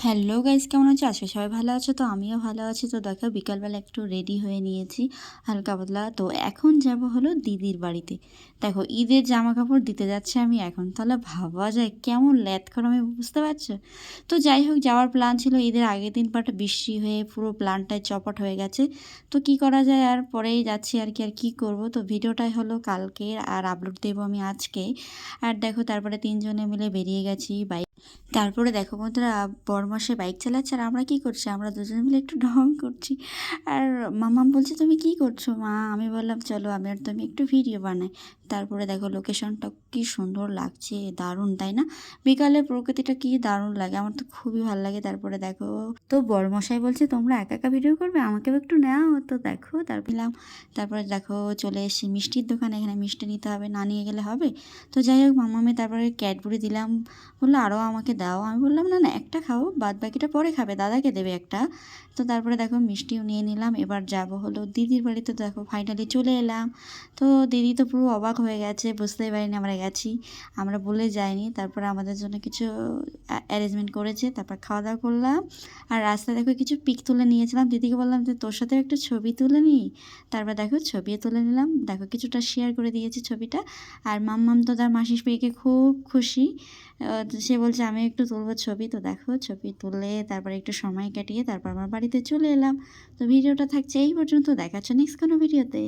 Hello guys, কেমন আছো? আজকে সবাই ভালো আছো? তো আমিও ভালো আছি। তো দেখো বিকালবেলা একটু রেডি হয়ে নিয়েছি হালকা পাতলা। তো এখন যাব হলো দিদির বাড়িতে। দেখো ঈদের জামা কাপড় দিতে যাচ্ছে আমি এখন, তাহলে ভাবা যায় কেমন ল্যাদ করে, আমি বুঝতে পারছো? তো যাই হোক, যাওয়ার প্ল্যান ছিল, ঈদের আগের দিন পাটা বৃষ্টি হয়ে পুরো প্ল্যানটাই চপট হয়ে গেছে। তো কি করা যায়, আর পরেই যাচ্ছি আর কি। আর কি করব, তো ভিডিওটাই হলো কালকের আর আপলোড দেবো আমি আজকে। আর দেখো তারপরে তিনজনে মিলে বেরিয়ে গেছি বাইক। তারপরে দেখো বন্ধুরা, বরমাসে বাইক চালাচ্ছে আর আমরা কি করছি, আমরা দুজনে মিলে একটু ঢং করছি। আর মামাম বলছে তুমি কি করছো মা? আমি বললাম চলো আমি আর তুমি একটু ভিডিও বানাই। তারপরে দেখো লোকেশনটা কি সুন্দর লাগছে, দারুণ তাই না? বিকালে প্রকৃতিটা কি দারুণ লাগে, আমার তো খুবই ভালো লাগে। তারপরে দেখো, তো বরমশাই বলছে তোমরা একা একা ভিডিও করবে, আমাকেও একটু নেওয়া হতো। দেখো তারপর এলাম। তারপরে দেখো চলে এসেছি মিষ্টির দোকানে, এখানে মিষ্টি নিতে হবে, না নিয়ে গেলে হবে। তো যাই হোক মামামে তারপরে ক্যাডবুরি দিলাম, বললো আরও আমাকে দাও। আমি বললাম না না, একটা খাও, বাদ বাকিটা পরে খাবে, দাদাকে দেবে একটা। তো তারপরে দেখো মিষ্টিও নিয়ে নিলাম। এবার যাব হলো দিদির বাড়িতে। দেখো ফাইনালি চলে এলাম। তো দিদি তো পুরো অবাক হয়ে গেছে, বুঝতেই পারিনি আমরা গেছি, আমরা বলে যাইনি। তারপরে আমাদের জন্য কিছু অ্যারেঞ্জমেন্ট করেছে, তারপর খাওয়া দাওয়া করলাম। আর রাস্তায় দেখো কিছু পিক তুলে নিয়েছিলাম, দিদিকে বললাম যে তোর সাথেও একটু ছবি তুলে নিই। তারপর দেখো ছবিও তুলে নিলাম, দেখো কিছুটা শেয়ার করে দিয়েছি ছবিটা। আর মাম্মাম তো তার মাসির পেয়েকে খুব খুশি। সে বলছে আমি একটু তুলবো ছবি। তো দেখো ছবি তুলে তারপরে একটু সময় কাটিয়ে তারপর আমার বাড়িতে চলে এলাম। তো ভিডিওটা থাকছে এই পর্যন্ত, দেখাচ্ছে নেক্সট কোনো ভিডিওতে।